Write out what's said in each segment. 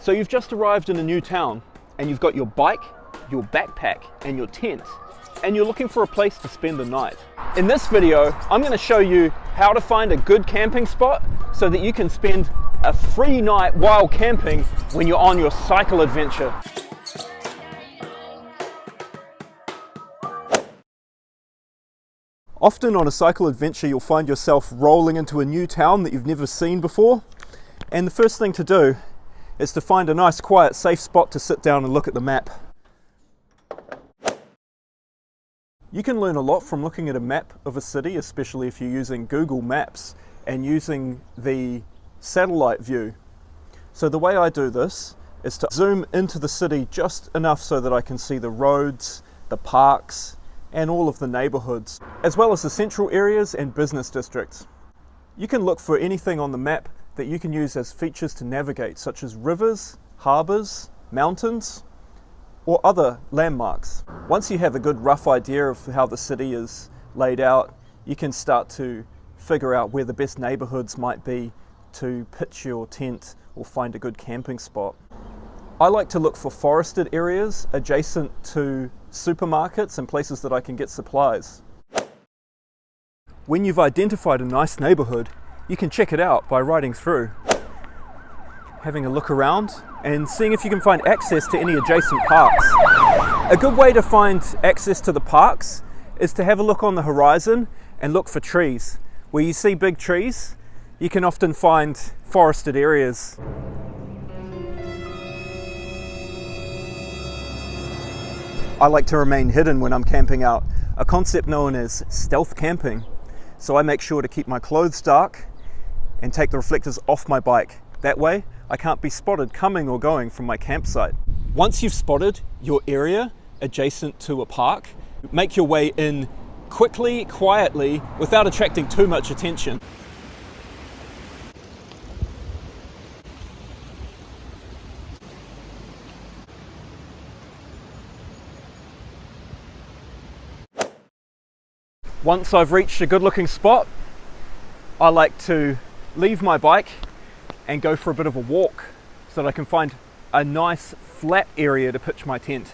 So you've just arrived in a new town and you've got your bike, your backpack and your tent, and you're looking for a place to spend the night. In this video, I'm going to show you how to find a good camping spot so that you can spend a free night while camping when you're on your cycle adventure. Often on a cycle adventure, you'll find yourself rolling into a new town that you've never seen before. And the first thing to do is to find a nice, quiet, safe spot to sit down and look at the map. You can learn a lot from looking at a map of a city, especially if you're using Google Maps and using the satellite view. So the way I do this is to zoom into the city just enough so that I can see the roads, the parks, and all of the neighborhoods, as well as the central areas and business districts. You can look for anything on the map that you can use as features to navigate, such as rivers, harbors, mountains, or other landmarks. Once you have a good rough idea of how the city is laid out, you can start to figure out where the best neighborhoods might be to pitch your tent or find a good camping spot. I like to look for forested areas adjacent to supermarkets and places that I can get supplies. When you've identified a nice neighborhood, you can check it out by riding through, having a look around and seeing if you can find access to any adjacent parks. A good way to find access to the parks is to have a look on the horizon and look for trees. Where you see big trees, you can often find forested areas. I like to remain hidden when I'm camping out, a concept known as stealth camping. So I make sure to keep my clothes dark and take the reflectors off my bike. That way, I can't be spotted coming or going from my campsite. Once you've spotted your area adjacent to a park, make your way in quickly, quietly, without attracting too much attention. Once I've reached a good looking spot, I like to leave my bike and go for a bit of a walk so that I can find a nice flat area to pitch my tent.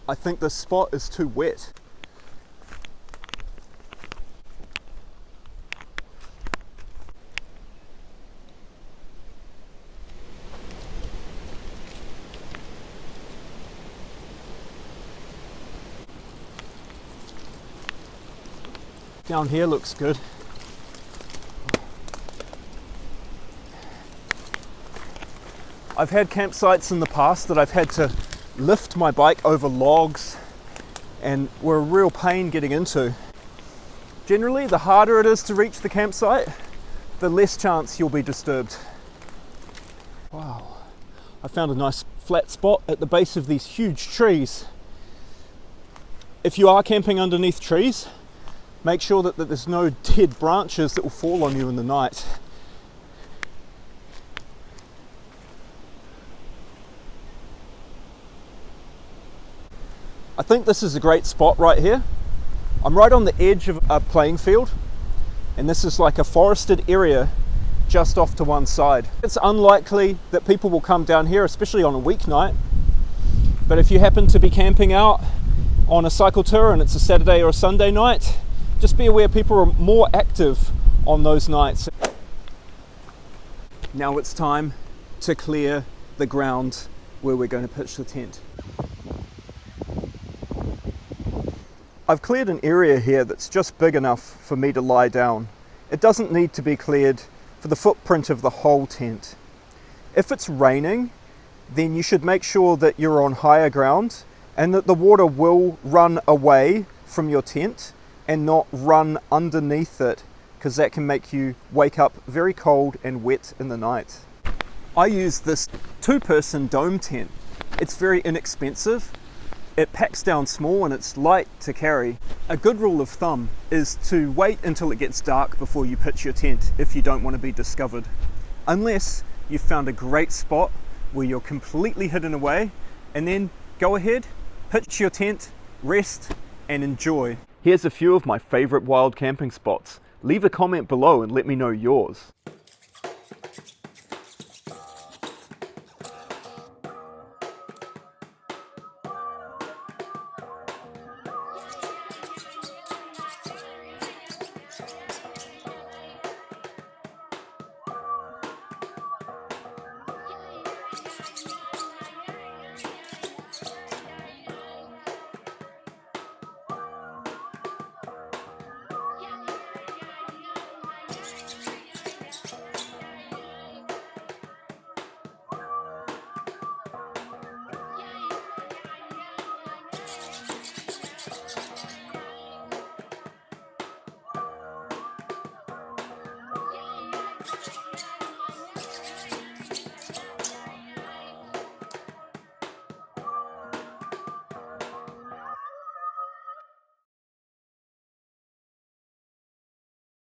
I think this spot is too wet. Down here looks good. I've had campsites in the past that I've had to lift my bike over logs and were a real pain getting into. Generally, the harder it is to reach the campsite, the less chance you'll be disturbed. Wow, I found a nice flat spot at the base of these huge trees. If you are camping underneath trees, make sure that there's no dead branches that will fall on you in the night. I think this is a great spot right here. I'm right on the edge of a playing field, and this is like a forested area just off to one side. It's unlikely that people will come down here, especially on a weeknight, but if you happen to be camping out on a cycle tour and it's a Saturday or a Sunday night, just be aware people are more active on those nights. Now it's time to clear the ground where we're going to pitch the tent. I've cleared an area here that's just big enough for me to lie down. It doesn't need to be cleared for the footprint of the whole tent. If it's raining, then you should make sure that you're on higher ground and that the water will run away from your tent and not run underneath it, because that can make you wake up very cold and wet in the night. I use this 2-person dome tent. It's very inexpensive, it packs down small and it's light to carry. A good rule of thumb is to wait until it gets dark before you pitch your tent if you don't want to be discovered. Unless you've found a great spot where you're completely hidden away, and then go ahead, Pitch your tent, rest, and enjoy. Here's a few of my favourite wild camping spots. Leave a comment below and let me know yours.